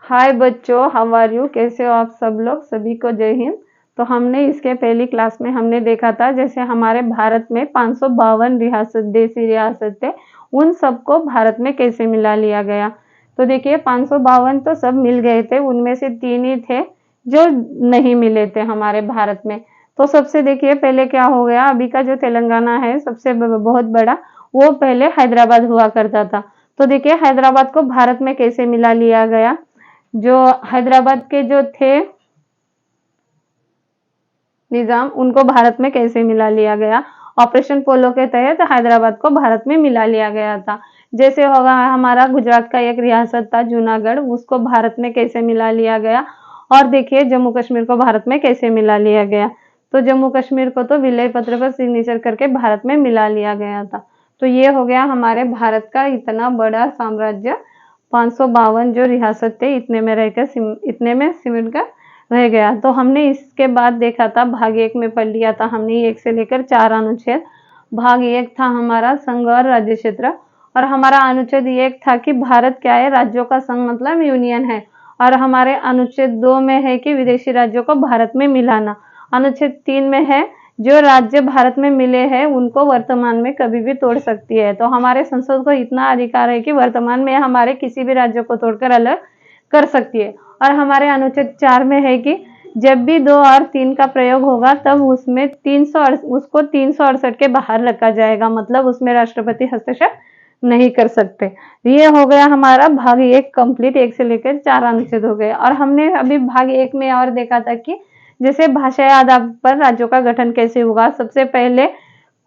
हाय बच्चों, how are you? कैसे हो आप सब लोग? सभी को जय हिंद। तो हमने इसके पहली क्लास में हमने देखा था जैसे हमारे भारत में 552 देसी रियासत थे, उन सबको भारत में कैसे मिला लिया गया। तो देखिए 552 तो सब मिल गए थे, उनमें से 3 ही थे जो नहीं मिले थे हमारे भारत में। तो सबसे देखिए पहले क्या हो गया, अभी का जो तेलंगाना है सबसे बहुत बड़ा, वो पहले हैदराबाद हुआ करता था। तो देखिए हैदराबाद को भारत में कैसे मिला लिया गया। जो हैदराबाद के जो थे निजाम, उनको भारत में कैसे मिला लिया गया। ऑपरेशन पोलो के तहत हैदराबाद को भारत में मिला लिया गया था। जैसे होगा हमारा गुजरात का एक रियासत था जूनागढ़, उसको भारत में कैसे मिला लिया गया। और देखिए जम्मू कश्मीर को भारत में कैसे मिला लिया गया। तो जम्मू कश्मीर को तो विलय पत्र पर सिग्नेचर करके भारत में मिला लिया गया था। तो ये हो गया हमारे भारत का इतना बड़ा साम्राज्य, 552 जो रियासत थे इतने में रहकर इतने में सिमट कर रह गया। तो हमने इसके बाद देखा था भाग 1 में पढ़ लिया था हमने 1 से लेकर 4 अनुच्छेद। भाग 1 था हमारा संघ और राज्य क्षेत्र, और हमारा अनुच्छेद 1 था कि भारत क्या है, राज्यों का संघ मतलब यूनियन है। और हमारे अनुच्छेद 2 में है कि विदेशी राज्यों को भारत में मिलाना। अनुच्छेद 3 में है जो राज्य भारत में मिले हैं उनको वर्तमान में कभी भी तोड़ सकती है। तो हमारे संसद को इतना अधिकार है कि वर्तमान में हमारे किसी भी राज्य को तोड़कर अलग कर सकती है। और हमारे अनुच्छेद 4 में है कि जब भी 2 और 3 का प्रयोग होगा तब उसमें 368 के बाहर रखा जाएगा, मतलब उसमें राष्ट्रपति हस्तक्षेप नहीं कर सकते। ये हो गया हमारा भाग 1 कंप्लीट, 1 से लेकर 4 अनुच्छेद हो गए। और हमने अभी भाग 1 में और देखा था कि जैसे भाषाई आधार पर राज्यों का गठन कैसे होगा। सबसे पहले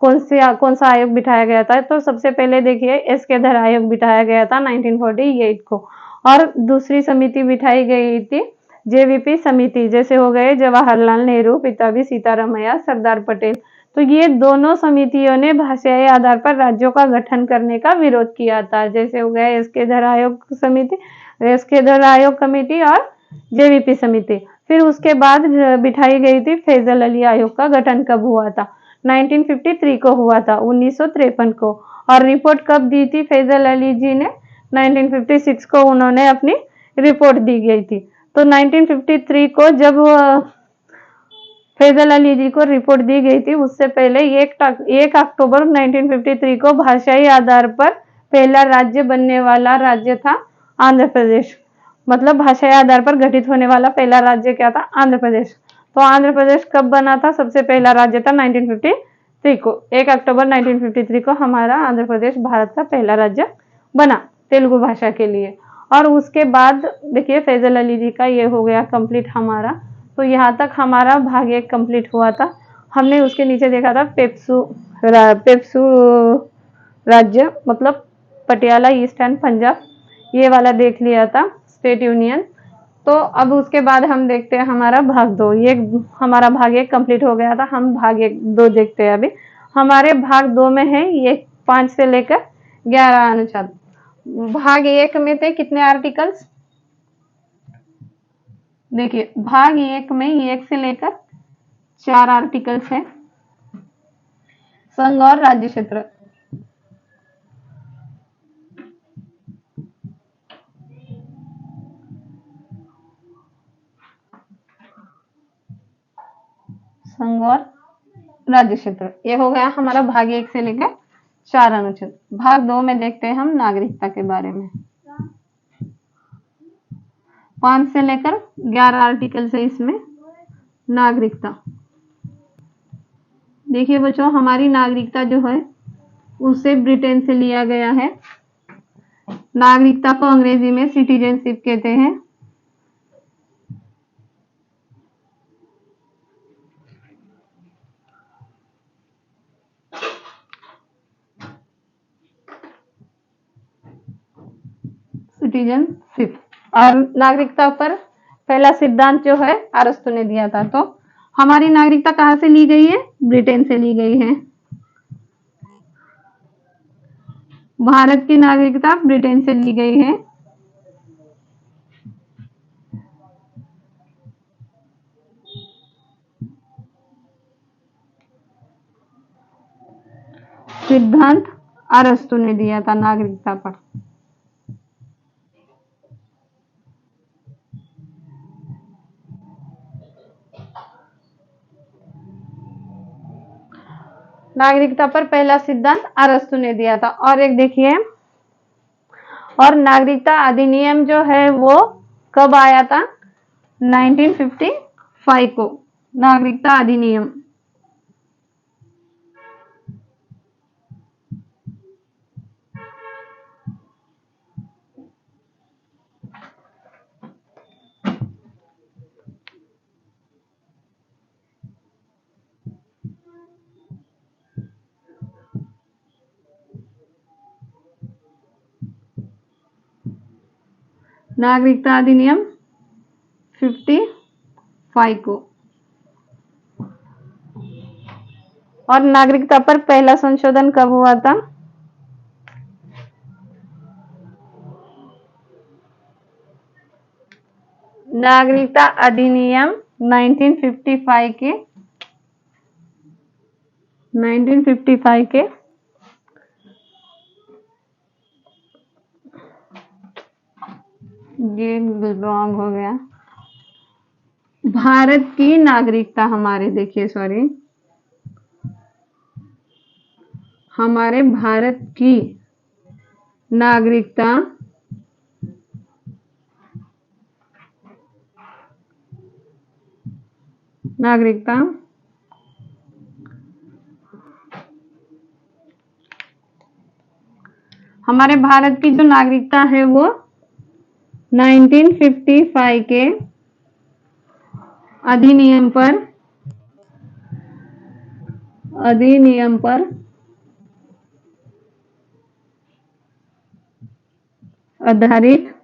कौन सा आयोग बिठाया गया था, तो सबसे पहले देखिए एस के धर आयोग बिठाया गया था 1948 को। और दूसरी समिति बिठाई गई थी जेवीपी समिति, जैसे हो गए जवाहरलाल नेहरू, पिताजी सीतारामैया, सरदार पटेल। तो ये दोनों समितियों ने भाषाई आधार पर राज्यों का गठन करने का विरोध किया था। जैसे हो गया एस के धर आयोग समिति, एस के धर आयोग कमेटी और जेवीपी समिति। फिर उसके बाद बिठाई गई थी फैजल अली आयोग का गठन कब हुआ था, 1953 को हुआ था, 1953 को। और रिपोर्ट कब दी थी फैजल अली जी ने, 1956 को उन्होंने अपनी रिपोर्ट दी गई थी। तो 1953 को जब फैजल अली जी को रिपोर्ट दी गई थी, उससे पहले 1 अक्टूबर 1953 को भाषाई आधार पर पहला राज्य बनने वाला राज्य था आंध्र प्रदेश। मतलब भाषाई आधार पर गठित होने वाला पहला राज्य क्या था, आंध्र प्रदेश। तो आंध्र प्रदेश कब बना था, सबसे पहला राज्य था 1953 को, 1 अक्टूबर 1953 को हमारा आंध्र प्रदेश भारत का पहला राज्य बना तेलुगु भाषा के लिए। और उसके बाद देखिए फैजल अली जी का ये हो गया कंप्लीट हमारा। तो यहाँ तक हमारा भाग 1 कंप्लीट हुआ था। हमने उसके नीचे देखा था पेप्सू राज्य, मतलब पटियाला, ईस्ट एंड पंजाब, ये वाला देख लिया था, स्टेट यूनियन। तो अब उसके बाद हम देखते हैं हमारा भाग 2। ये हमारा भाग 1 कंप्लीट हो गया था, हम भाग 2 देखते हैं अभी। हमारे भाग 2 में है ये 5 से लेकर 11 अनुच्छेद। भाग 1 में थे कितने आर्टिकल्स, देखिए भाग 1 में 1 से लेकर 4 आर्टिकल्स है। संघ और राज्य क्षेत्र, संघ और राज्य क्षेत्र, ये हो गया हमारा भाग 1 से लेकर 4 अनुच्छेद। भाग 2 में देखते हैं हम नागरिकता के बारे में। 5 से लेकर 11 आर्टिकल है इसमें नागरिकता। देखिए बच्चों हमारी नागरिकता जो है उसे ब्रिटेन से लिया गया है। नागरिकता को अंग्रेजी में सिटीजनशिप कहते हैं। सिटीजनशिप। और नागरिकता पर पहला सिद्धांत जो है अरस्तु ने दिया था। तो हमारी नागरिकता कहाँ से ली गई है, ब्रिटेन से ली गई है। भारत की नागरिकता ब्रिटेन से ली गई है। सिद्धांत अरस्तु ने दिया था नागरिकता पर। नागरिकता पर पहला सिद्धांत अरस्तु ने दिया था। और एक देखिए, और नागरिकता अधिनियम जो है वो कब आया था? 1955 को नागरिकता अधिनियम। नागरिकता अधिनियम 55 को। और नागरिकता पर पहला संशोधन कब हुआ था? नागरिकता अधिनियम 1955 के 1955 के ये रॉन्ग हो गया। भारत की नागरिकता हमारे, देखिए सॉरी, हमारे भारत की नागरिकता हमारे भारत की जो नागरिकता है वो 1955 के अधिनियम पर आधारित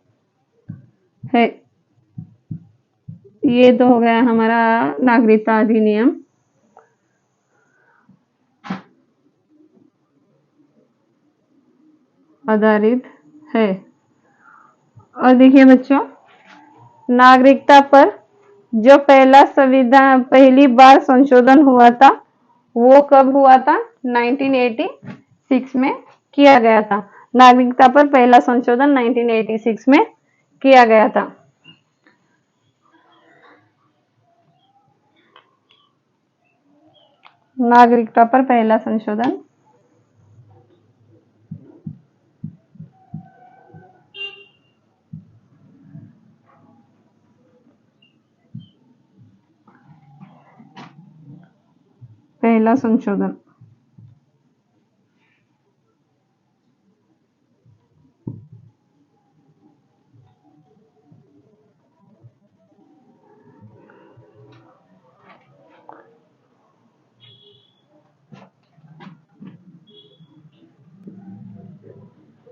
है। ये तो हो गया हमारा नागरिकता अधिनियम। आधारित है। और देखिए बच्चों, नागरिकता पर जो पहली बार संशोधन हुआ था वो कब हुआ था? 1986 में किया गया था। नागरिकता पर पहला संशोधन 1986 में किया गया था। नागरिकता पर पहला संशोधन पहला संशोधन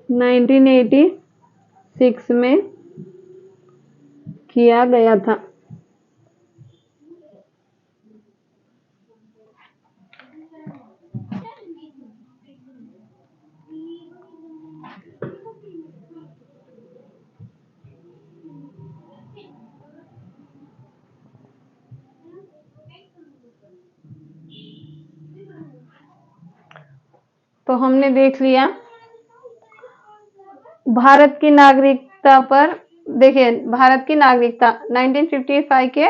नाइनटीन 86 में किया गया था। तो हमने देख लिया भारत की नागरिकता पर। देखिए, भारत की नागरिकता 1955 के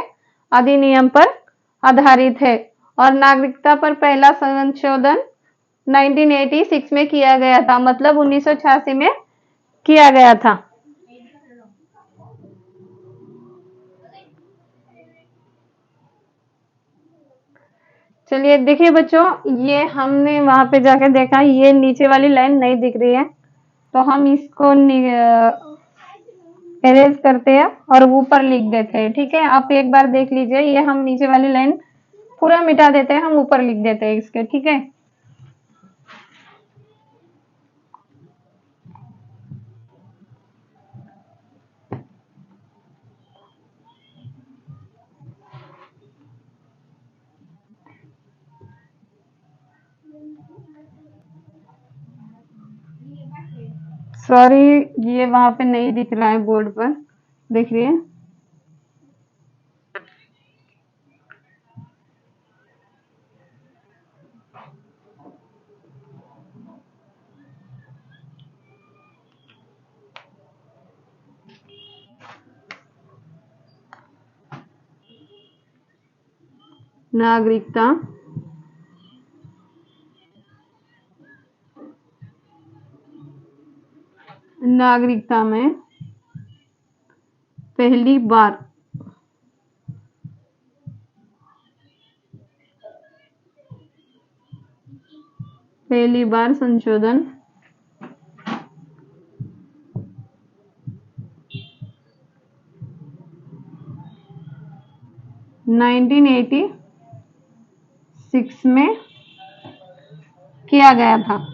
अधिनियम पर आधारित है और नागरिकता पर पहला संशोधन 1986 में किया गया था, मतलब 1986 में किया गया था। चलिए देखिए बच्चों, ये हमने वहां पे जाकर देखा, ये नीचे वाली लाइन नहीं दिख रही है तो हम इसको एरेज करते हैं और ऊपर लिख देते हैं। ठीक है, आप एक बार देख लीजिए, ये हम नीचे वाली लाइन पूरा मिटा देते हैं, हम ऊपर लिख देते हैं इसके। ठीक है, सॉरी ये वहां पे नहीं दिख रहा है बोर्ड पर, देखिए। नागरिकता नागरिकता में पहली बार संशोधन 1986 में किया गया था।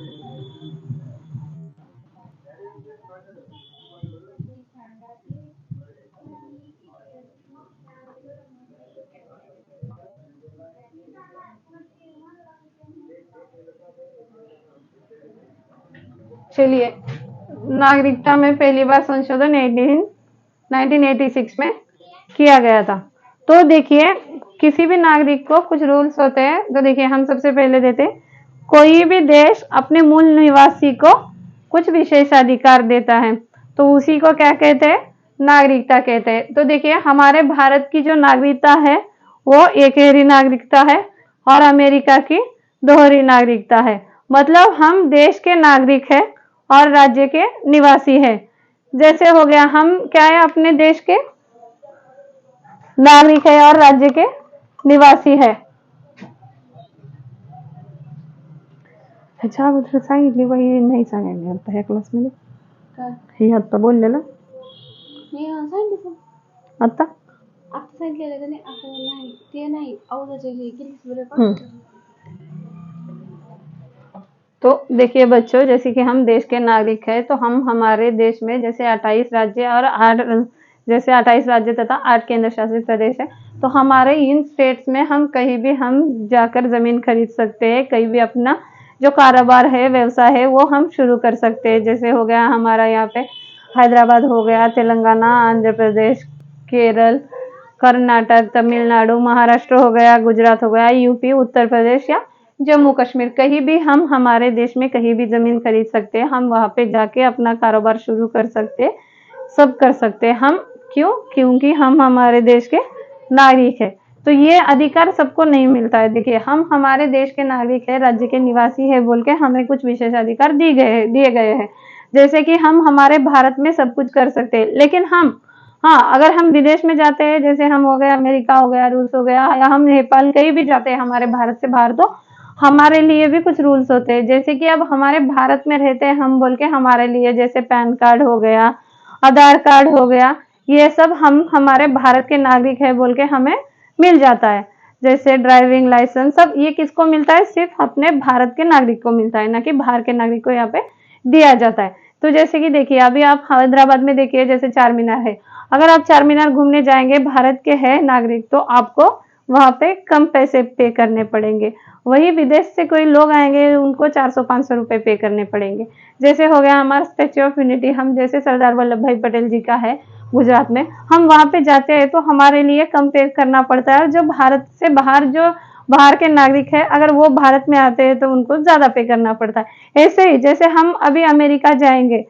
चलिए, नागरिकता में पहली बार संशोधन 1986 में किया गया था। तो देखिए, किसी भी नागरिक को कुछ रूल्स होते हैं। तो देखिए, हम सबसे पहले देते, कोई भी देश अपने मूल निवासी को कुछ विशेषाधिकार देता है, तो उसी को क्या कहते हैं? नागरिकता कहते हैं। तो देखिए, हमारे भारत की जो नागरिकता है वो एकहरी नागरिकता है और अमेरिका की दोहरी नागरिकता है। मतलब हम देश के नागरिक है और राज्य के निवासी है। जैसे हो गया, हम क्या है? अपने देश के नागरिक है और राज्य के निवासी है। ह्याच्या अगोदर सांगितली बाई, नाही सांगायला आता ह्या क्लासमध्ये हे आता बोललेलं आता तो देखिए बच्चों, जैसे कि हम देश के नागरिक हैं, तो हम हमारे देश में जैसे 28 राज्य और 28 राज्य तथा 8 केंद्र शासित प्रदेश है। तो हमारे इन स्टेट्स में हम कहीं भी हम जाकर जमीन खरीद सकते हैं, कहीं भी अपना जो कारोबार है, व्यवसाय है, वो हम शुरू कर सकते हैं। जैसे हो गया हमारा यहाँ पे हैदराबाद हो गया, तेलंगाना, आंध्र प्रदेश, केरल, कर्नाटक, तमिलनाडु, महाराष्ट्र हो गया, गुजरात हो गया, यूपी, उत्तर प्रदेश या जम्मू कश्मीर, कहीं भी हम हमारे देश में कहीं भी जमीन खरीद सकते हैं। हम वहां पे जाके अपना कारोबार शुरू कर सकते हैं, सब कर सकते हैं। हम क्यों? क्योंकि हम हमारे देश के नागरिक है। तो ये अधिकार सबको नहीं मिलता है। देखिए, हम हमारे देश के नागरिक है, राज्य के निवासी है बोल के हमें कुछ विशेष अधिकार दिए गए हैं। जैसे कि हम हमारे भारत में सब कुछ कर सकते हैं, लेकिन हम अगर हम विदेश में जाते हैं, जैसे हम हो गया अमेरिका हो गया, रूस हो गया, या हम नेपाल कहीं भी जाते हैं हमारे भारत से बाहर, तो हमारे लिए भी कुछ रूल्स होते हैं। जैसे कि अब हमारे भारत में रहते हैं हम बोल के हमारे लिए जैसे पैन कार्ड हो गया, आधार कार्ड हो गया, ये सब हम हमारे भारत के नागरिक है बोल के हमें मिल जाता है। जैसे ड्राइविंग लाइसेंस, सब ये किसको मिलता है? सिर्फ अपने भारत के नागरिक को मिलता है, ना कि बाहर के नागरिक को यहाँ पे दिया जाता है। तो जैसे कि देखिए, अभी आप हैदराबाद में देखिए, जैसे चार मीनार है, अगर आप चार मीनार घूमने जाएंगे, भारत के है नागरिक, तो आपको वहां पे कम पैसे पे करने पड़ेंगे। वही विदेश से कोई लोग आएंगे, उनको 400-500 रुपए पे करने पड़ेंगे। जैसे हो गया हमारा स्टैच्यू ऑफ यूनिटी, हम जैसे सरदार वल्लभ भाई पटेल जी का है गुजरात में, हम वहां पे जाते हैं तो हमारे लिए कम पे करना पड़ता है। और जो भारत से बाहर जो बाहर के नागरिक है, अगर वो भारत में आते हैं तो उनको ज्यादा पे करना पड़ता है। ऐसे ही जैसे हम अभी अमेरिका जाएंगे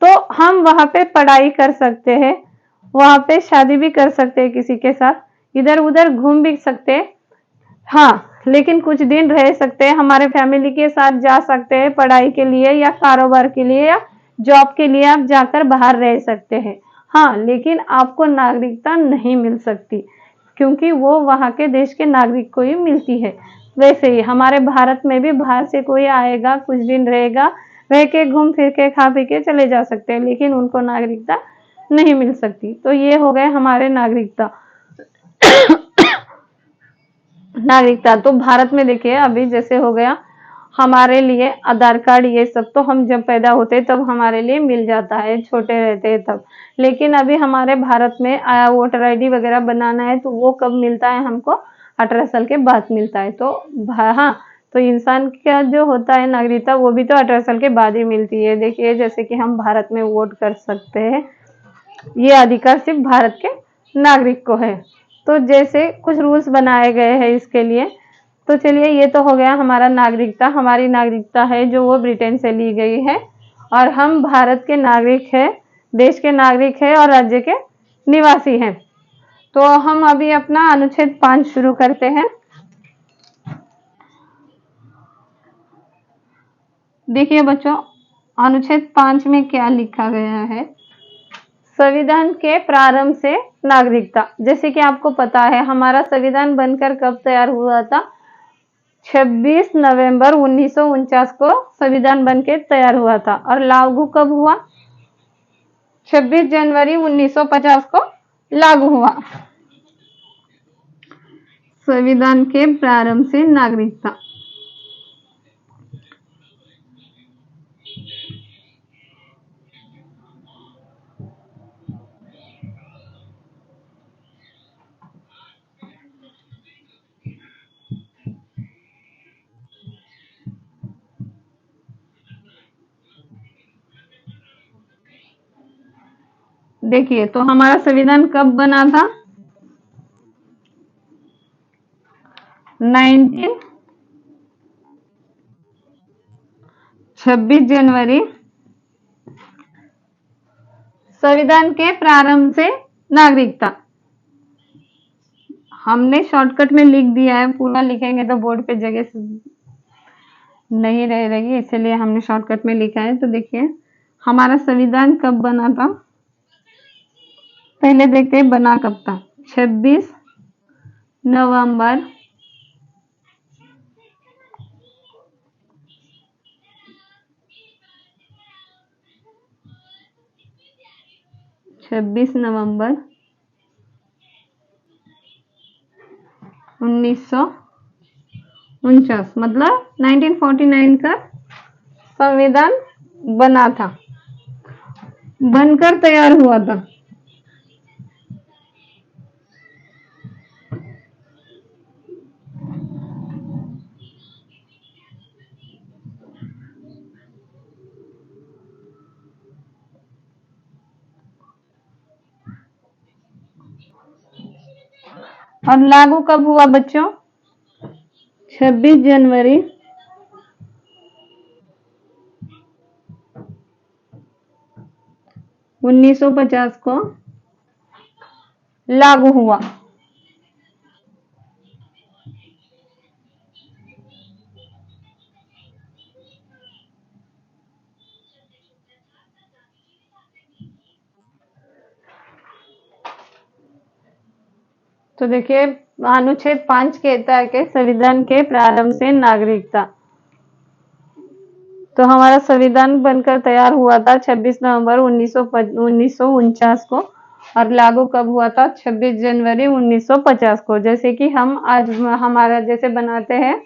तो हम वहां पे पढ़ाई कर सकते हैं, वहां पे शादी भी कर सकते हैं किसी के साथ, इधर उधर घूम भी सकते हैं, लेकिन कुछ दिन रह सकते हैं, हमारे फैमिली के साथ जा सकते हैं पढ़ाई के लिए या कारोबार के लिए या जॉब के लिए, आप जाकर बाहर रह सकते हैं। लेकिन आपको नागरिकता नहीं मिल सकती, क्योंकि वो वहां के देश के नागरिक को ही मिलती है। वैसे ही हमारे भारत में भी बाहर से कोई आएगा, कुछ दिन रहेगा, रह के घूम फिर के खा पी के चले जा सकते हैं, लेकिन उनको नागरिकता नहीं मिल सकती। तो ये हो गए हमारे नागरिकता। नागरिकता तो भारत में देखिए, अभी जैसे हो गया हमारे लिए आधार कार्ड, ये सब तो हम जब पैदा होते तब हमारे लिए मिल जाता है, छोटे रहते हैं तब। लेकिन अभी हमारे भारत में वोटर आईडी वगैरह बनाना है तो वो कब मिलता है? हमको 18 साल के बाद मिलता है। तो तो इंसान का जो होता है नागरिकता, वो भी तो 18 साल के बाद ही मिलती है। देखिए, जैसे कि हम भारत में वोट कर सकते हैं, ये अधिकार सिर्फ भारत के नागरिक को है। तो जैसे कुछ रूल्स बनाए गए हैं इसके लिए। तो चलिए, ये तो हो गया हमारा नागरिकता। हमारी नागरिकता है जो वो ब्रिटेन से ली गई है, और हम भारत के नागरिक है, देश के नागरिक है और राज्य के निवासी हैं। तो हम अभी अपना अनुच्छेद 5 शुरू करते हैं। देखिए बच्चों, अनुच्छेद 5 में क्या लिखा गया है। संविधान के प्रारंभ से नागरिकता। जैसे कि आपको पता है हमारा संविधान बनकर कब तैयार हुआ था, 26 नवंबर 1949 को संविधान बनकर तैयार हुआ था और लागू कब हुआ, 26 जनवरी 1950 को लागू हुआ। संविधान के प्रारंभ से नागरिकता। देखिए तो हमारा संविधान कब बना था, 26 जनवरी। संविधान के प्रारंभ से नागरिकता हमने शॉर्टकट में लिख दिया है, पूरा लिखेंगे तो बोर्ड पे जगह नहीं रहेगी, इसलिए हमने शॉर्टकट में लिखा है। तो देखिए हमारा संविधान कब बना था, पहले देखते हैं बना कब था। 26 नवंबर 1949, मतलब 1949 का संविधान बना था, बनकर तैयार हुआ था। और लागू कब हुआ बच्चों, 26 जनवरी 1950 को लागू हुआ। तो देखिए अनुच्छेद 5 कहता है कि संविधान के प्रारंभ से नागरिकता। तो हमारा संविधान बनकर तैयार हुआ था 26 नवंबर 1949 को और लागू कब हुआ था, 26 जनवरी 1950 को। जैसे कि हम आज हमारा जैसे बनाते हैं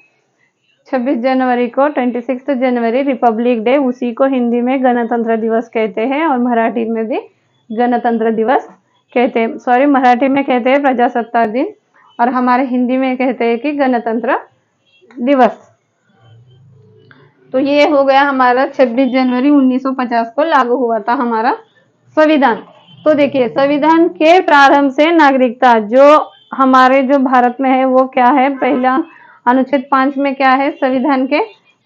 26 जनवरी को 26 जनवरी रिपब्लिक डे, उसी को हिंदी में गणतंत्र दिवस कहते हैं और मराठी में भी गणतंत्र दिवस कहते हैं। सॉरी, मराठी में कहते हैं प्रजासत्ताक दिन और हमारे हिंदी में कहते हैं कि गणतंत्र दिवस। तो ये हो गया हमारा 26 जनवरी 1950 को लागू हुआ था हमारा संविधान। तो देखिए संविधान के प्रारंभ से नागरिकता जो हमारे जो भारत में है वो क्या है, पहला अनुच्छेद 5 में क्या है, संविधान के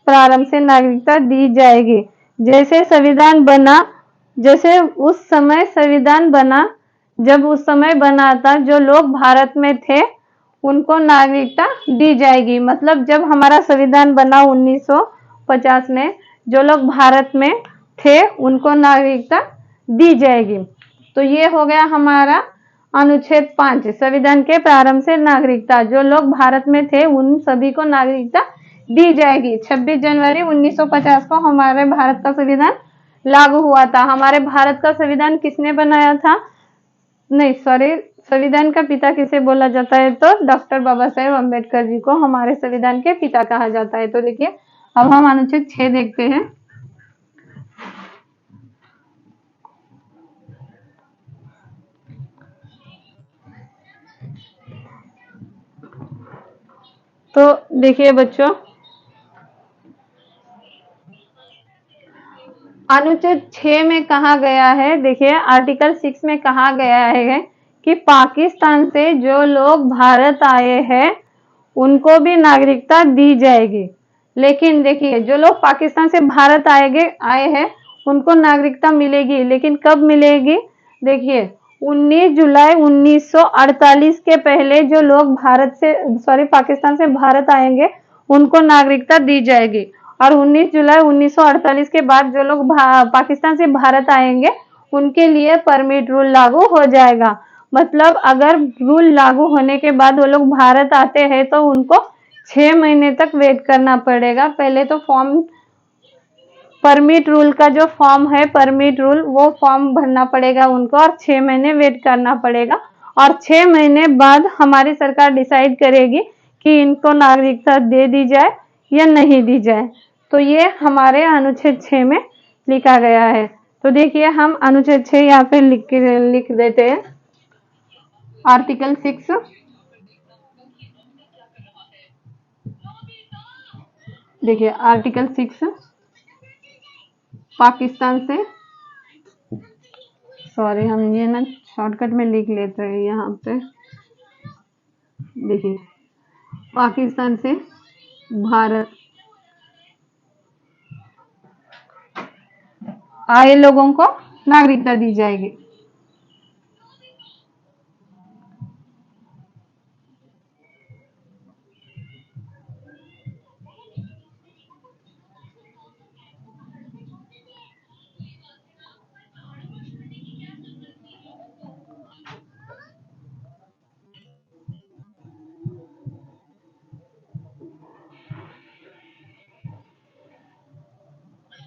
प्रारंभ से नागरिकता दी जाएगी। जैसे संविधान बना, जैसे उस समय संविधान बना, जब उस समय बना था जो लोग भारत में थे उनको नागरिकता दी जाएगी। मतलब जब हमारा संविधान बना 1950 में, जो लोग भारत में थे उनको नागरिकता दी जाएगी। तो ये हो गया हमारा अनुच्छेद 5, संविधान के प्रारंभ से नागरिकता, जो लोग भारत में थे उन सभी को नागरिकता दी जाएगी। 26 जनवरी 1950 को हमारे भारत का संविधान लागू हुआ था। हमारे भारत का संविधान किसने बनाया था, नहीं सॉरी, संविधान का पिता किसे बोला जाता है, तो डॉक्टर बाबा साहेब अम्बेडकर जी को हमारे संविधान के पिता कहा जाता है। तो देखिए अब हम अनुच्छेद 6 देखते हैं। तो देखिए बच्चों अनुच्छेद 6 में कहा गया है, देखिए आर्टिकल 6 में कहा गया है कि पाकिस्तान से जो लोग भारत आए हैं उनको भी नागरिकता दी जाएगी। लेकिन देखिए जो लोग पाकिस्तान से भारत आए हैं उनको नागरिकता मिलेगी, लेकिन कब मिलेगी, देखिए 19 जुलाई 1948 के पहले जो लोग पाकिस्तान से भारत आएंगे उनको नागरिकता दी जाएगी। और 19 जुलाई 1948 के बाद जो लोग पाकिस्तान से भारत आएंगे उनके लिए परमिट रूल लागू हो जाएगा। मतलब अगर रूल लागू होने के बाद वो लोग भारत आते हैं तो उनको 6 महीने तक वेट करना पड़ेगा। पहले तो फॉर्म परमिट रूल का जो फॉर्म है परमिट रूल वो फॉर्म भरना पड़ेगा उनको और 6 महीने वेट करना पड़ेगा और 6 महीने बाद हमारी सरकार डिसाइड करेगी कि इनको नागरिकता दे दी जाए या नहीं दी जाए। तो ये हमारे अनुच्छेद 6 में लिखा गया है। तो देखिए हम अनुच्छेद 6 यहाँ पे लिख देते हैं। आर्टिकल 6 देखिए आर्टिकल 6 पाकिस्तान से सॉरी हम ये ना शॉर्टकट में लिख लेते हैं यहाँ पे। देखिए पाकिस्तान से भारत आए लोगों को नागरिकता दी जाएगी।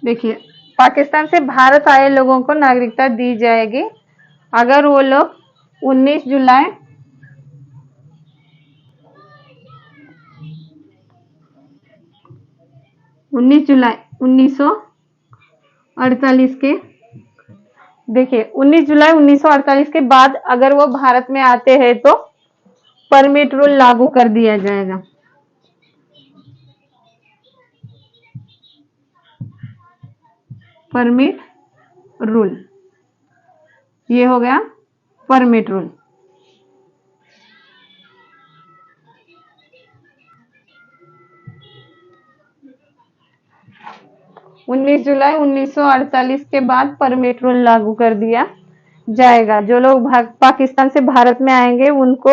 देखिए पाकिस्तान से भारत आए लोगों को नागरिकता दी जाएगी अगर वो लोग 19 जुलाई 1948 के देखिए 19 जुलाई 1948 के बाद अगर वो भारत में आते हैं तो परमिट रूल लागू कर दिया जाएगा। परमिट रूल ये हो गया परमिट रूल। उन्नीस जुलाई 1948 के बाद परमिट रूल लागू कर दिया जाएगा। जो लोग पाकिस्तान से भारत में आएंगे उनको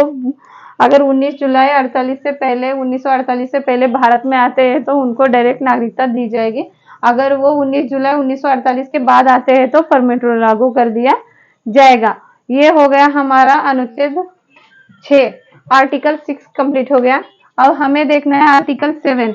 अगर 19 जुलाई 48 से पहले 1948 से पहले भारत में आते हैं तो उनको डायरेक्ट नागरिकता दी जाएगी। अगर वो 19 जुलाई 1948 के बाद आते हैं तो परमिट रूल लागू कर दिया जाएगा। ये हो गया हमारा अनुच्छेद 6 आर्टिकल 6 कंप्लीट हो गया। अब हमें देखना है आर्टिकल 7।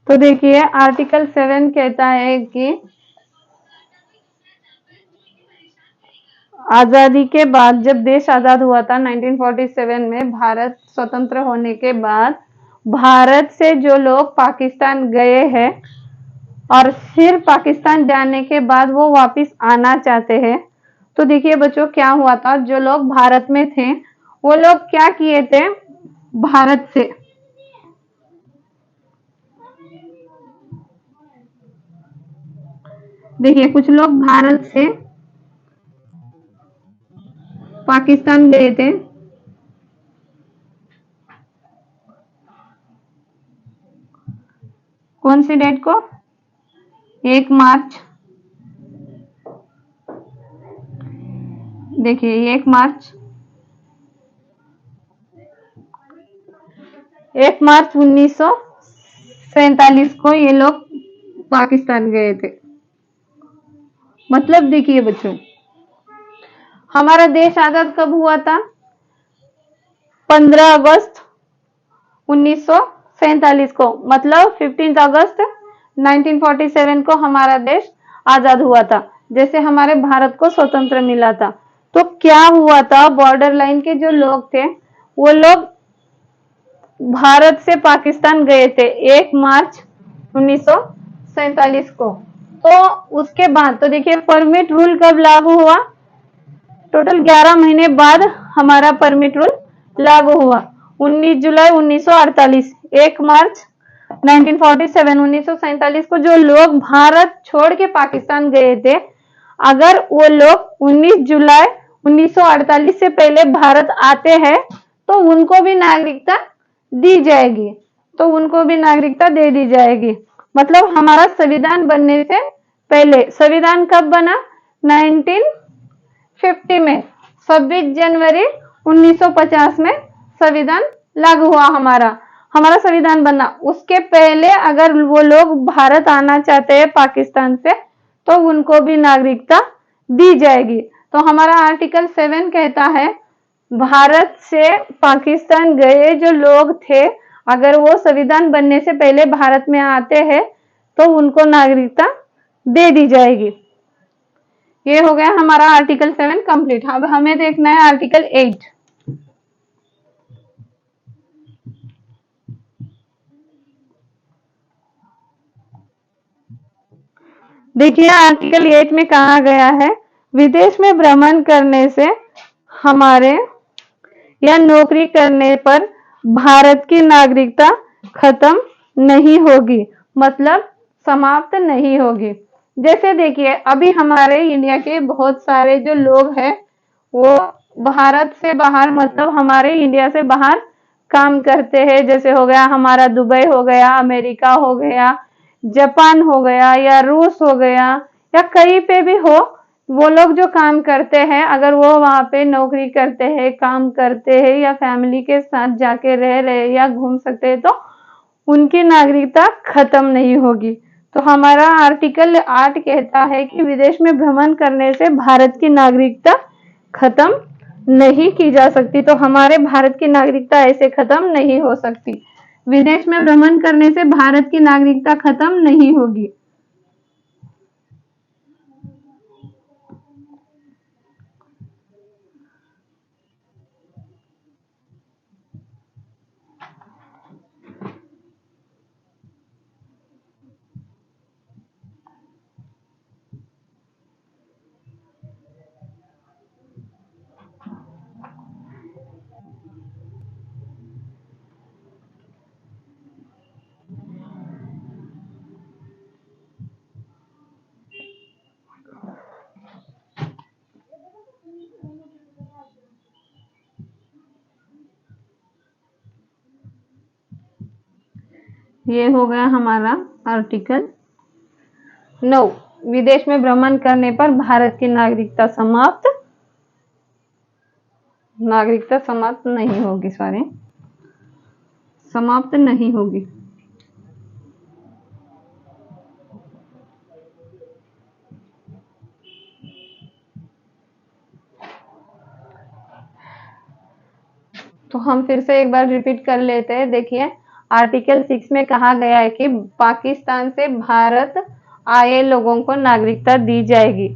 तो देखिए आर्टिकल 7 कहता है कि आजादी के बाद जब देश आजाद हुआ था 1947 में भारत स्वतंत्र होने के बाद भारत से जो लोग पाकिस्तान गए हैं और फिर पाकिस्तान जाने के बाद वो वापस आना चाहते हैं तो देखिए बच्चों क्या हुआ था। जो लोग भारत में थे वो लोग क्या किए थे भारत से देखिए कुछ लोग भारत से पाकिस्तान गए थे कौन सी डेट को 1 मार्च देखिए 1 मार्च 1947 को ये लोग पाकिस्तान गए थे। मतलब देखिए बच्चों हमारा देश आजाद कब हुआ था 15 अगस्त 1947 को। मतलब 15 अगस्त 1947 को हमारा देश आजाद हुआ था जैसे हमारे भारत को स्वतंत्र मिला था। तो क्या हुआ था बॉर्डर लाइन के जो लोग थे वो लोग भारत से पाकिस्तान गए थे 1 मार्च 1947 को। तो उसके बाद तो देखिए परमिट रूल कब लागू हुआ टोटल 11 महीने बाद हमारा परमिट रूल लागू हुआ 19 जुलाई 1948 1 मार्च 1947 को जो लोग भारत छोड़ के पाकिस्तान गए थे अगर वो लोग 19 जुलाई 1948 से पहले भारत आते हैं तो उनको भी नागरिकता दी जाएगी, तो उनको भी नागरिकता दे दी जाएगी। मतलब हमारा संविधान बनने से पहले, संविधान कब बना? 1950 में, 26 जनवरी 1950 में संविधान लागू हुआ हमारा हमारा संविधान बना। उसके पहले अगर वो लोग भारत आना चाहते हैं पाकिस्तान से, तो उनको भी नागरिकता दी जाएगी। तो हमारा आर्टिकल 7 कहता है भारत से पाकिस्तान गए जो लोग थे, अगर वो संविधान बनने से पहले भारत में आते हैं तो उनको नागरिकता दे दी जाएगी। ये हो गया हमारा आर्टिकल 7 कंप्लीट। अब हमें देखना है आर्टिकल 8। देखिए आर्टिकल 8 में कहा गया है, विदेश में भ्रमण करने से हमारे या नौकरी करने पर भारत की नागरिकता खत्म नहीं होगी, मतलब समाप्त नहीं होगी। जैसे देखिए अभी हमारे इंडिया के बहुत सारे जो लोग हैं वो भारत से बाहर, मतलब हमारे इंडिया से बाहर काम करते हैं। जैसे हो गया हमारा दुबई हो गया, अमेरिका हो गया, जापान हो गया, या रूस हो गया, या कहीं पे भी हो, वो लोग जो काम करते हैं, अगर वो वहां पे नौकरी करते हैं, काम करते हैं, या फैमिली के साथ जाके रह रहे या घूम सकते हैं, तो उनकी नागरिकता खत्म नहीं होगी। तो हमारा आर्टिकल 8 कहता है कि विदेश में भ्रमण करने से भारत की नागरिकता खत्म नहीं की जा सकती। तो हमारे भारत की नागरिकता ऐसे खत्म नहीं हो सकती। विदेश में भ्रमण करने से भारत की नागरिकता खत्म नहीं होगी। ये हो गया हमारा आर्टिकल 9। विदेश में भ्रमण करने पर भारत की नागरिकता समाप्त नहीं होगी, समाप्त नहीं होगी। तो हम फिर से एक बार रिपीट कर लेते हैं। देखिए आर्टिकल 6 में कहा गया है कि पाकिस्तान से भारत आए लोगों को नागरिकता दी जाएगी।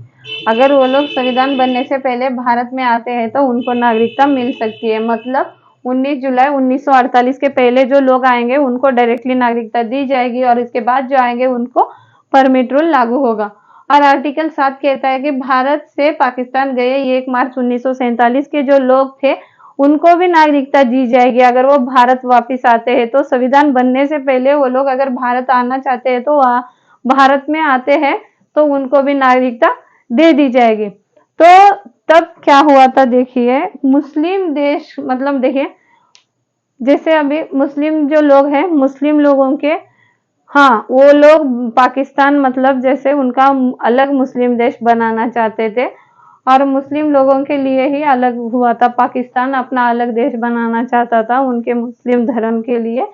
अगर वो लोग संविधान बनने से पहले भारत में आते हैं तो उनको नागरिकता मिल सकती है। मतलब 19 जुलाई 1948 के पहले जो लोग आएंगे उनको डायरेक्टली नागरिकता दी जाएगी, और इसके बाद जो आएंगे उनको परमिट रूल लागू होगा। और आर्टिकल 7 कहता है कि भारत से पाकिस्तान गए 1 मार्च 1947 के जो लोग थे उनको भी नागरिकता दी जाएगी अगर वो भारत वापस आते हैं। तो संविधान बनने से पहले वो लोग अगर भारत आना चाहते हैं तो वहाँ भारत में आते हैं तो उनको भी नागरिकता दे दी जाएगी। तो तब क्या हुआ था, देखिए मुस्लिम देश, मतलब देखिए जैसे अभी मुस्लिम जो लोग हैं, मुस्लिम लोगों के, हाँ वो लोग पाकिस्तान, मतलब जैसे उनका अलग मुस्लिम देश बनाना चाहते थे, और मुस्लिम लोगों के लिए ही अलग हुआ था। पाकिस्तान अपना अलग देश बनाना चाहता था उनके मुस्लिम धर्म के लिए,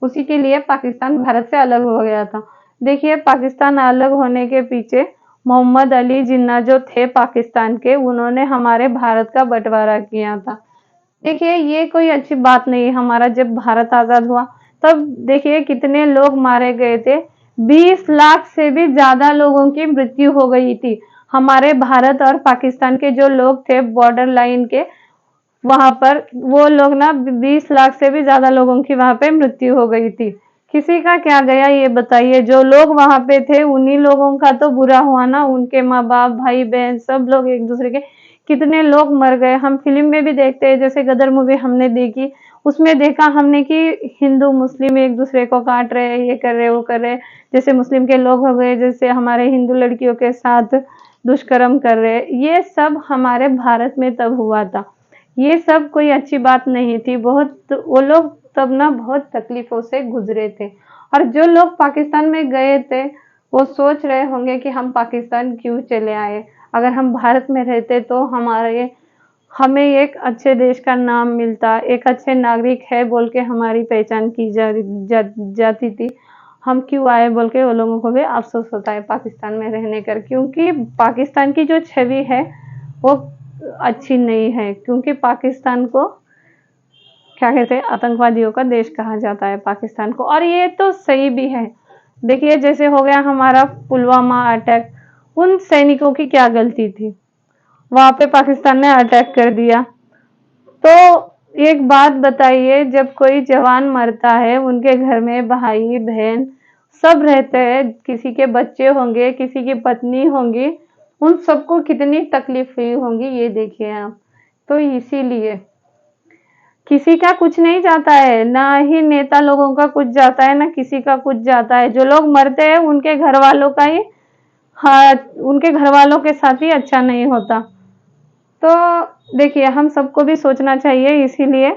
उसी के लिए पाकिस्तान भारत से अलग हो गया था। देखिए पाकिस्तान अलग होने के पीछे मोहम्मद अली जिन्ना जो थे पाकिस्तान के, उन्होंने हमारे भारत का बंटवारा किया था। देखिए ये कोई अच्छी बात नहीं। हमारा जब भारत आजाद हुआ तब देखिए कितने लोग मारे गए थे, 20 लाख से भी ज्यादा लोगों की मृत्यु हो गई थी। हमारे भारत और पाकिस्तान के जो लोग थे बॉर्डर लाइन के, वहां पर वो लोग ना 20 लाख से भी ज्यादा लोगों की वहां पे मृत्यु हो गई थी। किसी का क्या गया ये बताइए? जो लोग वहां पे थे उन्हीं लोगों का तो बुरा हुआ ना, उनके माँ बाप भाई बहन सब लोग एक दूसरे के, कितने लोग मर गए। हम फिल्म में भी देखते हैं, जैसे गदर मूवी हमने देखी, उसमें देखा हमने कि हिंदू मुस्लिम एक दूसरे को काट रहे, ये कर रहे वो कर रहे। जैसे मुस्लिम के लोग हो गए, जैसे हमारे हिंदू लड़कियों के साथ दुष्कर्म कर रहे, ये सब हमारे भारत में तब हुआ था। ये सब कोई अच्छी बात नहीं थी। बहुत वो लोग तब ना बहुत तकलीफों से गुजरे थे। और जो लोग पाकिस्तान में गए थे वो सोच रहे होंगे कि हम पाकिस्तान क्यों चले आए, अगर हम भारत में रहते तो हमारे हमें एक अच्छे देश का नाम मिलता, एक अच्छे नागरिक है बोल के हमारी पहचान की जाती थी। हम क्यों आए बोल के वो लोगों को भी अफसोस होता है पाकिस्तान में रहने कर, क्योंकि पाकिस्तान की जो छवि है वो अच्छी नहीं है, क्योंकि पाकिस्तान को क्या कहते हैं, आतंकवादियों का देश कहा जाता है पाकिस्तान को। और ये तो सही भी है। देखिए जैसे हो गया हमारा पुलवामा अटैक, उन सैनिकों की क्या गलती थी, वहां पे पाकिस्तान ने अटैक कर दिया। तो एक बात बताइए, जब कोई जवान मरता है उनके घर में भाई बहन सब रहते हैं, किसी के बच्चे होंगे, किसी की पत्नी होंगी, उन सबको कितनी तकलीफ हुई होंगी ये देखिए आप। तो इसीलिए किसी का कुछ नहीं जाता है, ना ही नेता लोगों का कुछ जाता है, ना किसी का कुछ जाता है। जो लोग मरते हैं उनके घर वालों का ही, हाँ, उनके घर वालों के साथ ही अच्छा नहीं होता। तो देखिए हम सबको भी सोचना चाहिए, इसीलिए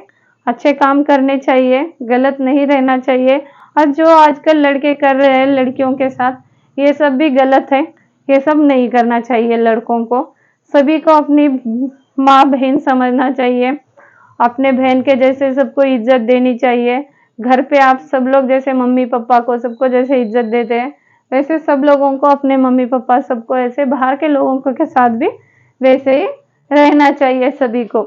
अच्छे काम करने चाहिए, गलत नहीं रहना चाहिए। और जो आजकल लड़के कर रहे हैं लड़कियों के साथ, ये सब भी गलत है। ये सब नहीं करना चाहिए लड़कों को। सभी को अपनी माँ बहन समझना चाहिए, अपने बहन के जैसे सबको इज्जत देनी चाहिए। घर पे आप सब लोग जैसे मम्मी पापा को सबको जैसे इज्जत देते हैं, वैसे सब लोगों को, अपने मम्मी पापा सबको ऐसे, बाहर के लोगों को के साथ भी वैसे ही रहना चाहिए सभी को।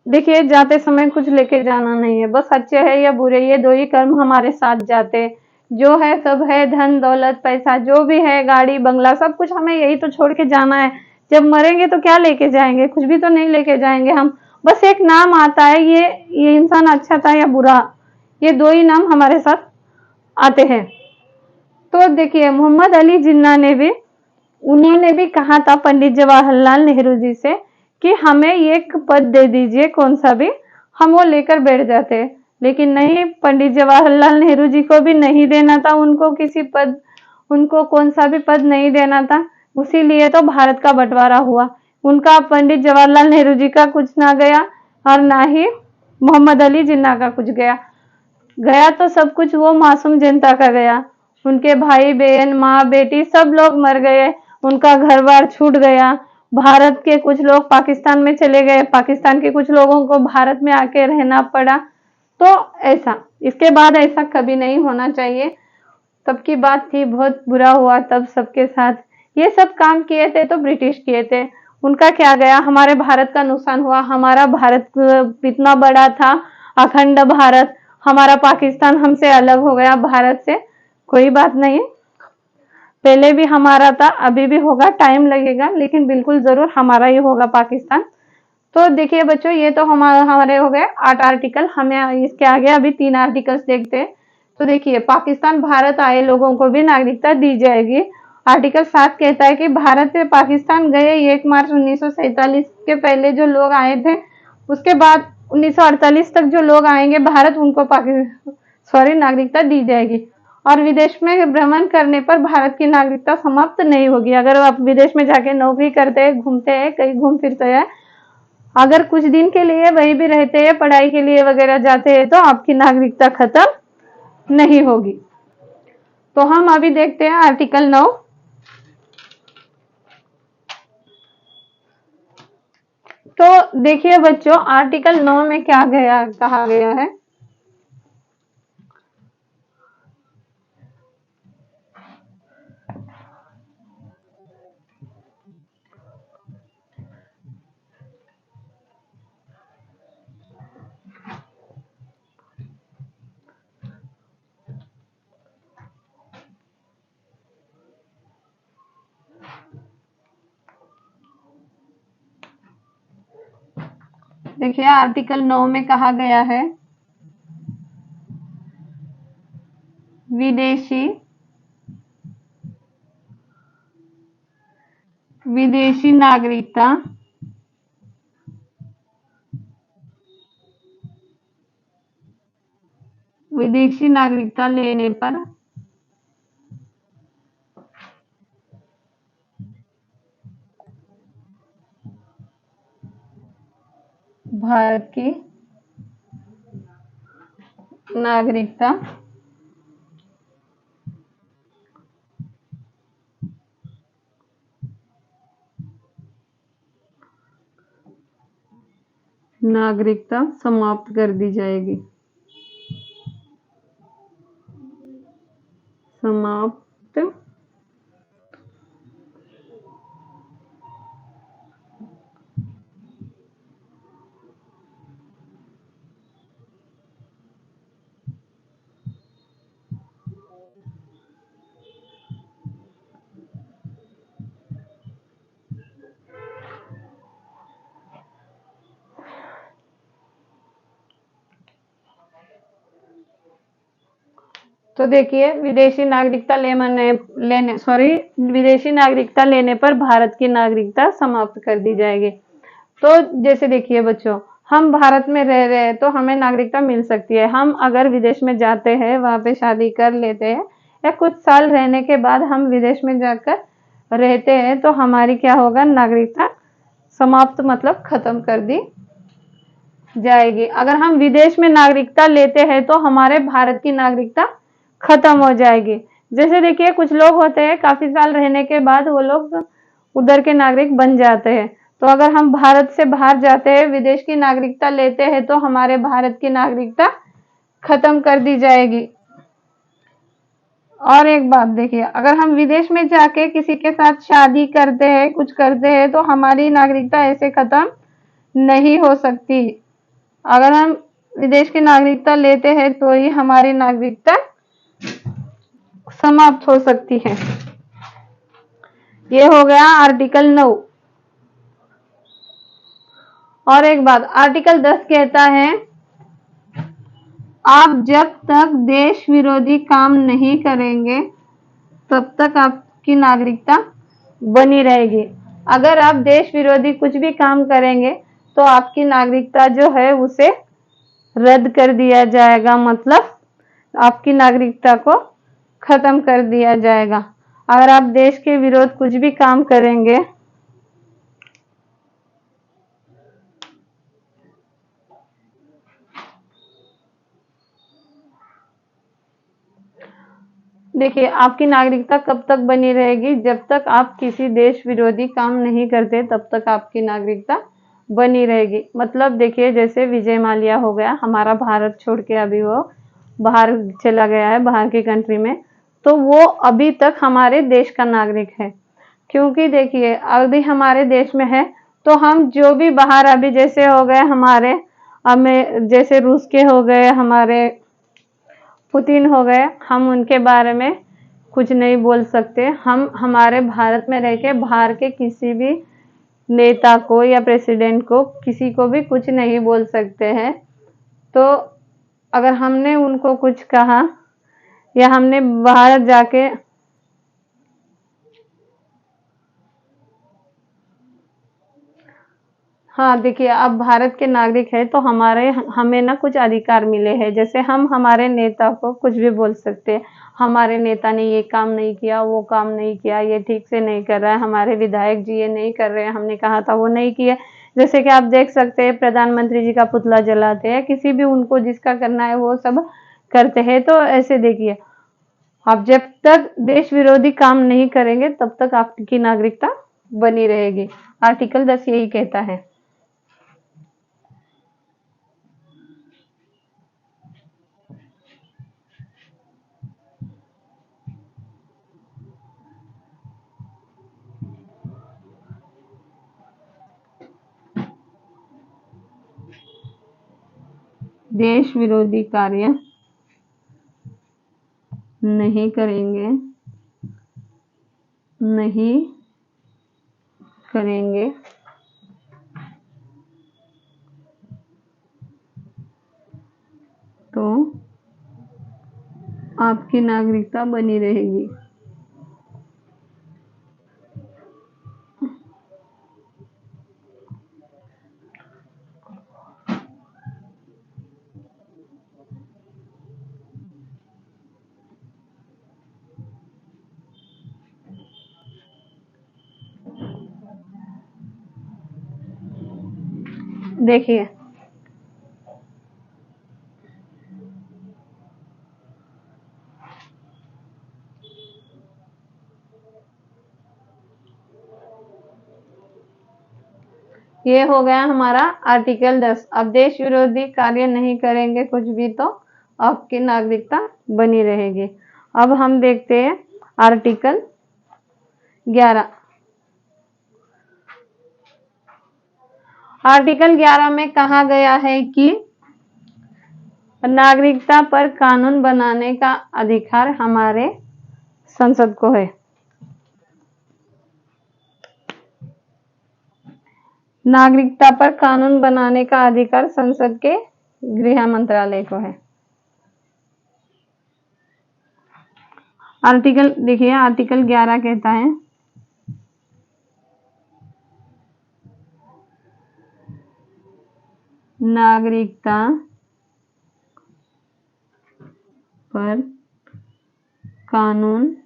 देखिए जाते समय कुछ लेके जाना नहीं है, बस अच्छे है या बुरे ये दो ही कर्म हमारे साथ जाते हैं। जो है सब है, धन दौलत पैसा जो भी है, गाड़ी बंगला सब कुछ हमें यही तो छोड़ के जाना है। जब मरेंगे तो क्या लेके जाएंगे, कुछ भी तो नहीं लेके जाएंगे हम। बस एक नाम आता है, ये इंसान अच्छा था या बुरा, ये दो ही नाम हमारे साथ आते हैं। तो देखिए मोहम्मद अली जिन्ना ने भी, उन्होंने भी कहा था पंडित जवाहरलाल नेहरू जी से कि हमें एक पद दे दीजिए कौन सा भी, हम वो लेकर बैठ जाते। लेकिन नहीं, पंडित जवाहरलाल नेहरू जी को भी नहीं देना था उनको किसी पद, उनको कौन सा भी पद नहीं देना था। उसीलिए तो भारत का बंटवारा हुआ। उनका, पंडित जवाहरलाल नेहरू जी का कुछ ना गया और ना ही मोहम्मद अली जिन्ना का कुछ गया। गया तो सब कुछ वो मासूम जनता का गया। उनके भाई बहन माँ बेटी सब लोग मर गए, उनका घर बार छूट गया। भारत के कुछ लोग पाकिस्तान में चले गए, पाकिस्तान के कुछ लोगों को भारत में आके रहना पड़ा। तो ऐसा, इसके बाद ऐसा कभी नहीं होना चाहिए। तब की बात थी, बहुत बुरा हुआ तब सबके साथ। ये सब काम किए थे तो ब्रिटिश किए थे, उनका क्या गया, हमारे भारत का नुकसान हुआ। हमारा भारत इतना बड़ा था, अखंड भारत, हमारा पाकिस्तान हमसे अलग हो गया भारत से, कोई बात नहीं। पहले भी हमारा था, अभी भी होगा, टाइम लगेगा लेकिन बिल्कुल जरूर हमारा ही होगा पाकिस्तान। तो देखिए बच्चों, ये तो हमारे हो गए 8 आर्टिकल, हमें इसके आगे अभी 3 आर्टिकल्स देखते हैं। तो देखिए पाकिस्तान भारत आए लोगों को भी नागरिकता दी जाएगी। आर्टिकल 7 कहता है कि भारत से पाकिस्तान गए 1 मार्च 1947 के पहले जो लोग आए थे, उसके बाद 1948 तक जो लोग आएंगे भारत, उनको नागरिकता दी जाएगी। और विदेश में भ्रमण करने पर भारत की नागरिकता समाप्त नहीं होगी। अगर आप विदेश में जाके नौकरी करते हैं, घूमते हैं, कहीं घूम फिरते हैं, अगर कुछ दिन के लिए वहीं भी रहते हैं, पढ़ाई के लिए वगैरह जाते हैं, तो आपकी नागरिकता खत्म नहीं होगी। तो हम अभी देखते हैं आर्टिकल 9। तो देखिए बच्चों, आर्टिकल 9 में क्या कहा गया है। देखिए आर्टिकल 9 में कहा गया है, विदेशी विदेशी नागरिकता विदेशी नागरिकता लेने पर भारत की नागरिकता नागरिकता समाप्त कर दी जाएगी। समाप्त तो देखिए, विदेशी नागरिकता विदेशी नागरिकता लेने पर भारत की नागरिकता समाप्त कर दी जाएगी। तो जैसे देखिए बच्चों, हम भारत में रह रहे हैं तो हमें नागरिकता मिल सकती है। हम अगर विदेश में जाते हैं, वहां पे शादी कर लेते हैं या कुछ साल रहने के बाद हम विदेश में जाकर रहते हैं तो हमारी क्या होगा, नागरिकता समाप्त मतलब खत्म कर दी जाएगी। अगर हम विदेश में नागरिकता लेते हैं तो हमारे भारत की नागरिकता खत्म हो जाएगी। जैसे देखिए, कुछ लोग होते हैं काफी साल रहने के बाद वो लोग उधर के नागरिक बन जाते हैं। तो अगर हम भारत से बाहर जाते हैं, विदेश की नागरिकता लेते हैं तो हमारे भारत की नागरिकता खत्म कर दी जाएगी। और एक बात देखिए, अगर हम विदेश में जाके किसी के साथ शादी करते हैं, कुछ करते हैं तो हमारी नागरिकता ऐसे खत्म नहीं हो सकती। अगर हम विदेश की नागरिकता लेते हैं तो ही हमारी नागरिकता समाप्त हो सकती है। ये हो गया आर्टिकल 9। और एक बात, आर्टिकल 10 कहता है, आप जब तक देश विरोधी काम नहीं करेंगे तब तक आपकी नागरिकता बनी रहेगी। अगर आप देश विरोधी कुछ भी काम करेंगे तो आपकी नागरिकता जो है उसे रद्द कर दिया जाएगा, मतलब आपकी नागरिकता को खत्म कर दिया जाएगा। अगर आप देश के विरोध कुछ भी काम करेंगे देखिए, आपकी नागरिकता कब तक बनी रहेगी, जब तक आप किसी देश विरोधी काम नहीं करते तब तक आपकी नागरिकता बनी रहेगी। मतलब देखिए, जैसे विजय माल्या हो गया, हमारा भारत छोड़ के अभी वो बाहर चला गया है, बाहर की कंट्री में, तो वो अभी तक हमारे देश का नागरिक है। क्योंकि देखिए, अभी हमारे देश में है तो हम जो भी बाहर, अभी जैसे हो गए हमारे, हमें जैसे रूस के हो गए, हमारे पुतिन हो गए, हम उनके बारे में कुछ नहीं बोल सकते। हम हमारे भारत में रह के बाहर के किसी भी नेता को या प्रेसिडेंट को, किसी को भी कुछ नहीं बोल सकते हैं। तो अगर हमने उनको कुछ कहा या हमने बाहर जाके, हाँ देखिए, अब भारत के नागरिक है तो हमें ना कुछ अधिकार मिले हैं। जैसे हम हमारे नेता को कुछ भी बोल सकते हैं, हमारे नेता ने ये काम नहीं किया, वो काम नहीं किया, ये ठीक से नहीं कर रहा है, हमारे विधायक जी ये नहीं कर रहे हैं, हमने कहा था वो नहीं किया। जैसे कि आप देख सकते हैं, प्रधानमंत्री जी का पुतला जलाते हैं, किसी भी उनको जिसका करना है वो सब करते हैं। तो ऐसे देखिए, आप जब तक देश विरोधी काम नहीं करेंगे तब तक आपकी नागरिकता बनी रहेगी। आर्टिकल 10 यही कहता है। देश विरोधी कार्य नहीं करेंगे, नहीं करेंगे तो आपकी नागरिकता बनी रहेगी। देखिए, ये हो गया हमारा आर्टिकल 10। अब देश विरोधी कार्य नहीं करेंगे कुछ भी तो आपकी नागरिकता बनी रहेगी। अब हम देखते हैं आर्टिकल 11। आर्टिकल 11 में कहा गया है कि नागरिकता पर कानून बनाने का अधिकार हमारे संसद को है। नागरिकता पर कानून बनाने का अधिकार संसद के गृह मंत्रालय को है। आर्टिकल देखिए, आर्टिकल 11 कहता है नागरिकता पर कानून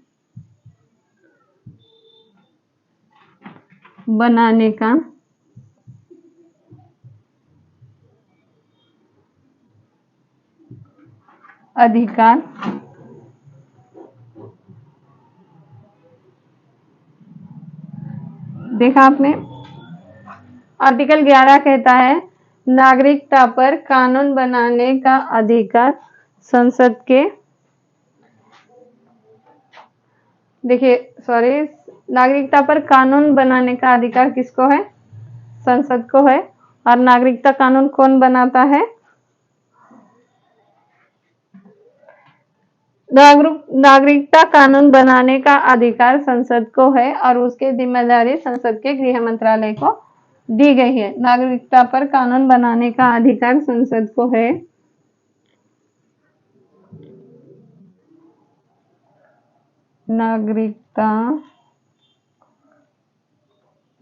बनाने का अधिकार देखा आपने, आर्टिकल 11 कहता है नागरिकता पर कानून बनाने का अधिकार संसद के, देखिए सॉरी, नागरिकता पर कानून बनाने का अधिकार किसको है? संसद को है। और नागरिकता कानून कौन बनाता है? नागरिकता कानून बनाने का अधिकार संसद को है और उसकी जिम्मेदारी संसद के गृह मंत्रालय को दी गई है। नागरिकता पर कानून बनाने का अधिकार संसद को है।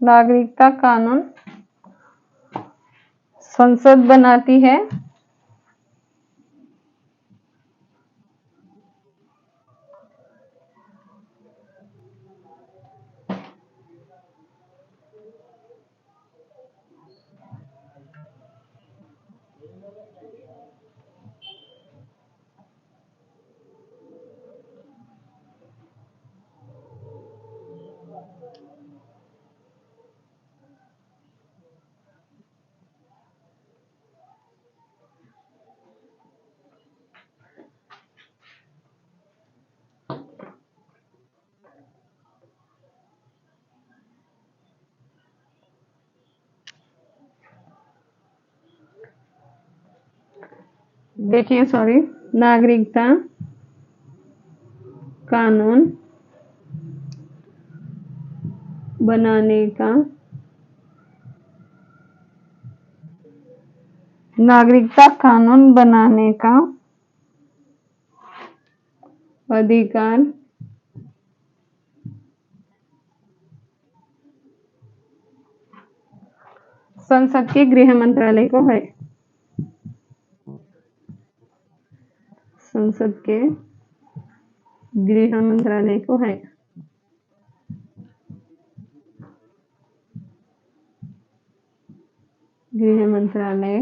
नागरिकता कानून संसद बनाती है। देखिए सॉरी, नागरिकता कानून बनाने का नागरिकता कानून बनाने का अधिकार संसद के गृह मंत्रालय को है। संसद के गृह मंत्रालय को है। गृह मंत्रालय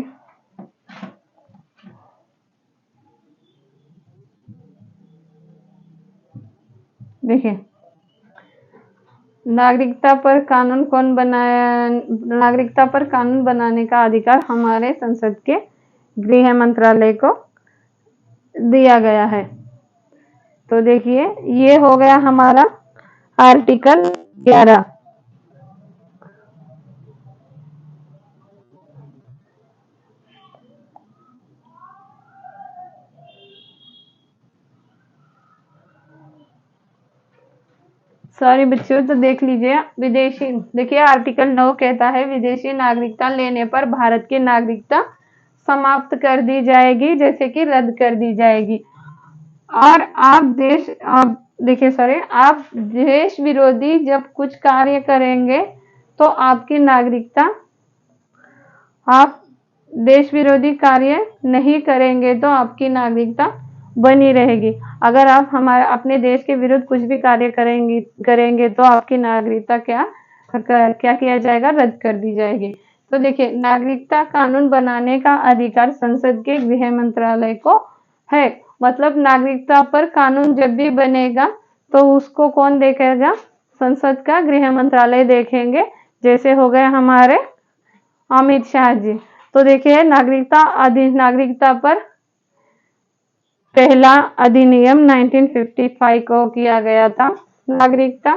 देखिए, नागरिकता पर कानून कौन बनाया? नागरिकता पर कानून बनाने का अधिकार हमारे संसद के गृह मंत्रालय को दिया गया है। तो देखिए, ये हो गया हमारा आर्टिकल 11। सॉरी बच्चों, तो देख लीजिए विदेशी, देखिए आर्टिकल 9 कहता है विदेशी नागरिकता लेने पर भारत की नागरिकता समाप्त कर दी जाएगी, जैसे कि रद्द कर दी जाएगी। और आप देश विरोधी जब कुछ कार्य करेंगे तो आपकी नागरिकता, आप देश विरोधी कार्य नहीं करेंगे तो आपकी नागरिकता बनी रहेगी। अगर आप हमारे अपने देश के विरुद्ध कुछ भी कार्य करेंगे तो आपकी नागरिकता क्या किया जाएगा? रद्द कर दी जाएगी। तो देखिए, नागरिकता कानून बनाने का अधिकार संसद के गृह मंत्रालय को है। मतलब नागरिकता पर कानून जब भी बनेगा तो उसको कौन देखेगा? संसद का गृह मंत्रालय देखेंगे। जैसे हो गए हमारे अमित शाह जी। तो देखिए नागरिकता पर पहला अधिनियम 1955 को किया गया था। नागरिकता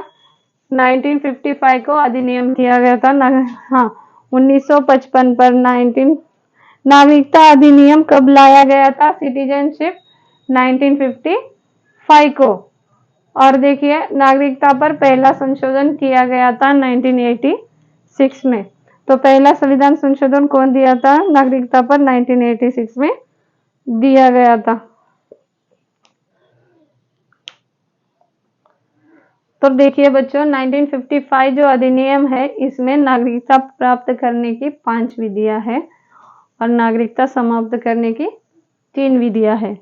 1955 को अधिनियम किया गया था। हाँ, 1955 पर नागरिकता अधिनियम कब लाया गया था? सिटीजनशिप 1955 को। और देखिए नागरिकता पर पहला संशोधन किया गया था 1986 में। तो पहला संविधान संशोधन कौन दिया था? नागरिकता पर 1986 में दिया गया था। तो देखिए बच्चों 1955 जो अधिनियम है इसमें नागरिकता प्राप्त करने की 5 विधियां हैं और नागरिकता समाप्त करने की 3 विधियां हैं।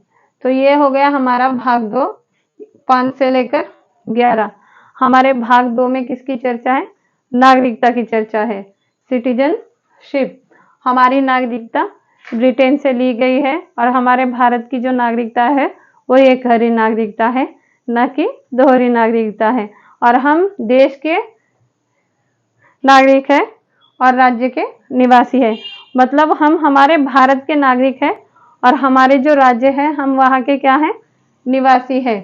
तो ये हो गया हमारा भाग 2, 5 से लेकर 11। हमारे भाग 2 में किसकी चर्चा है? नागरिकता की चर्चा है। सिटीजनशिप, हमारी नागरिकता ब्रिटेन से ली गई है और हमारे भारत की जो नागरिकता है वो एक हरी नागरिकता है, न कि दोहरी नागरिकता है। और हम देश के नागरिक हैं और राज्य के निवासी हैं। मतलब हम हमारे भारत के नागरिक हैं और हमारे जो राज्य है हम वहाँ के क्या हैं? निवासी है।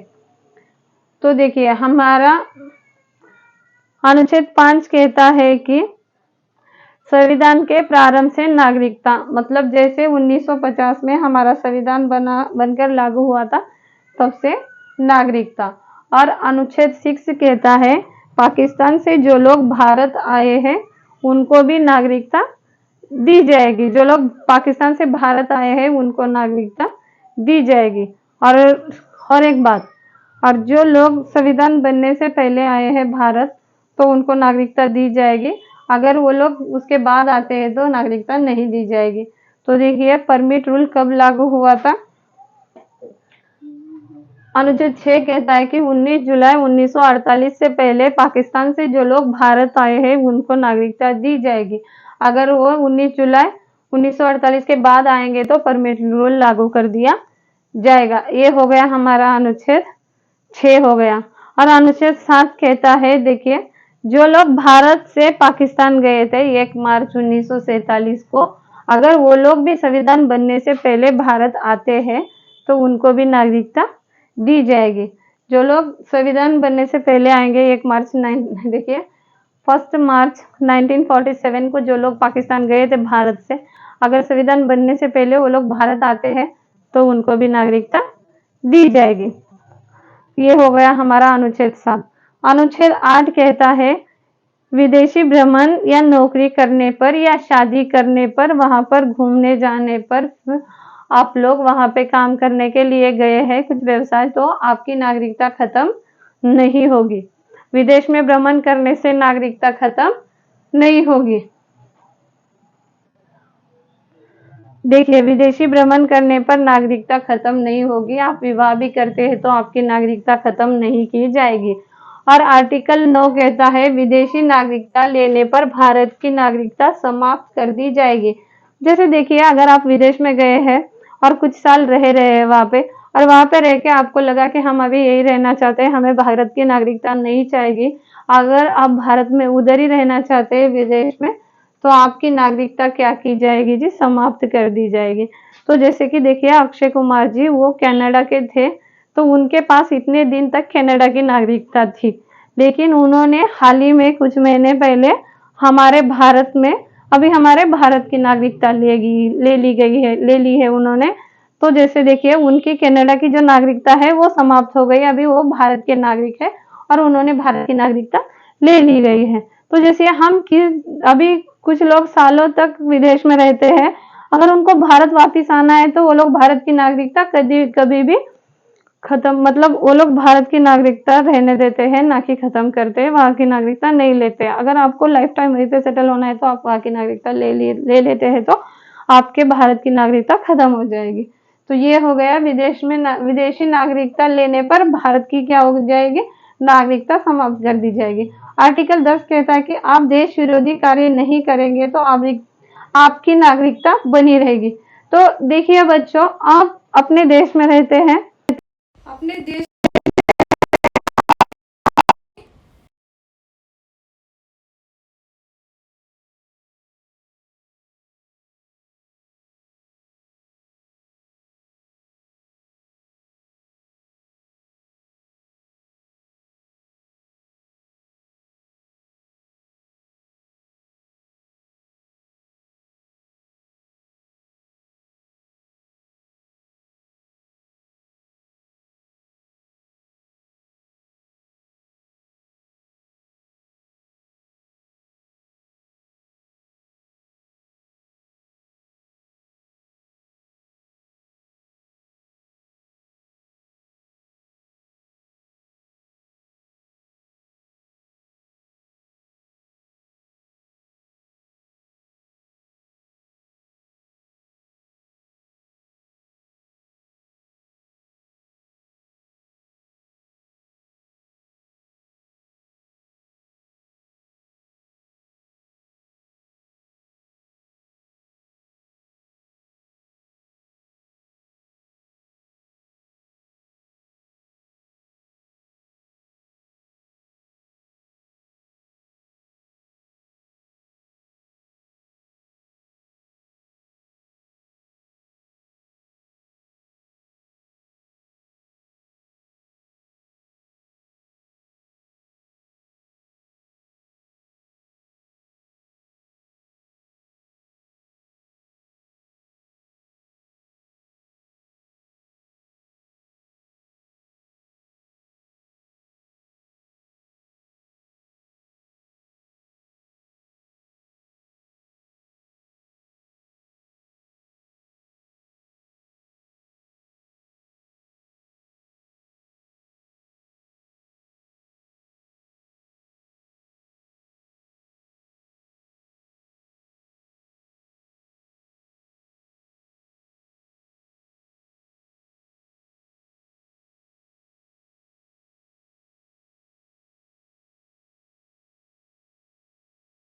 तो देखिए हमारा अनुच्छेद 5 कहता है कि संविधान के प्रारंभ से नागरिकता, मतलब जैसे 1950 में हमारा संविधान बनकर लागू हुआ था तब से नागरिकता। और अनुच्छेद 6 कहता है पाकिस्तान से जो लोग भारत आए हैं उनको भी नागरिकता दी जाएगी। जो लोग पाकिस्तान से भारत आए हैं उनको नागरिकता दी जाएगी। और एक बात, और जो लोग संविधान बनने से पहले आए हैं भारत तो उनको नागरिकता दी जाएगी। अगर वो लोग उसके बाद आते हैं तो नागरिकता नहीं दी जाएगी। तो देखिए परमिट रूल कब लागू हुआ था? अनुच्छेद 6 कहता है कि 19 जुलाई 1948 से पहले पाकिस्तान से जो लोग भारत आए हैं उनको नागरिकता दी जाएगी। अगर वो 19 जुलाई 1948 के बाद आएंगे तो परमिट रूल लागू कर दिया जाएगा। ये हो गया हमारा अनुच्छेद 6 हो गया। और अनुच्छेद 7 कहता है, देखिए जो लोग भारत से पाकिस्तान गए थे 1 मार्च 1947 को, अगर वो लोग भी संविधान बनने से पहले भारत आते हैं तो उनको भी नागरिकता दी जाएगी। जो लोग संविधान बनने से पहले आएंगे 1 मार्च देखिए 1 मार्च 1947 को जो लोग पाकिस्तान गए थे भारत से, अगर संविधान बनने से पहले वो लोग भारत आते हैं तो उनको भी नागरिकता दी जाएगी। ये हो गया हमारा अनुच्छेद 7। अनुच्छेद 8 कहता है विदेशी भ्रमण या नौकरी करने पर या शादी करने पर, वहां पर घूमने जाने पर, आप लोग वहां पे काम करने के लिए गए हैं कुछ व्यवसाय, तो आपकी नागरिकता खत्म नहीं होगी। विदेश में भ्रमण करने से नागरिकता खत्म नहीं होगी। देखिए विदेशी भ्रमण करने पर नागरिकता खत्म नहीं होगी। आप विवाह भी करते हैं तो आपकी नागरिकता खत्म नहीं की जाएगी। और आर्टिकल 9 कहता है विदेशी नागरिकता लेने पर भारत की नागरिकता समाप्त कर दी जाएगी। जैसे देखिए अगर आप विदेश में गए हैं और कुछ साल रहे हैं वहां पे, और वहां पे रह के आपको लगा कि हम अभी यही रहना चाहते हैं, हमें भारत की नागरिकता नहीं चाहिए, अगर आप भारत में उधर ही रहना चाहते हैं विदेश में, तो आपकी नागरिकता क्या की जाएगी जी? समाप्त कर दी जाएगी। तो जैसे कि देखिए अक्षय कुमार जी वो कनाडा के थे तो उनके पास इतने दिन तक कनाडा की नागरिकता थी, लेकिन उन्होंने हाल ही में कुछ महीने पहले हमारे भारत में अभी हमारे भारत की नागरिकता ले ली है उन्होंने। तो जैसे देखिए उनकी कनाडा की जो नागरिकता है वो समाप्त हो गई, अभी वो भारत के नागरिक है और उन्होंने भारत की नागरिकता ले ली गई है। तो जैसे हम अभी कुछ लोग सालों तक विदेश में रहते हैं, अगर उनको भारत वापस आना है तो वो लोग भारत की नागरिकता कभी भी खत्म, मतलब वो लोग भारत की नागरिकता रहने देते हैं, ना कि खत्म करते हैं, वहां की नागरिकता नहीं लेते। अगर आपको लाइफ टाइम वहीं पे सेटल होना है तो आप वहां की नागरिकता ले लेते हैं तो आपके भारत की नागरिकता खत्म हो जाएगी। तो ये हो गया विदेशी नागरिकता लेने पर भारत की क्या हो जाएगी? नागरिकता समाप्त कर दी जाएगी। आर्टिकल 10 कहता है कि आप देश विरोधी कार्य नहीं करेंगे तो आपकी नागरिकता बनी रहेगी। तो देखिए बच्चों, आप अपने देश में रहते हैं, अपने देश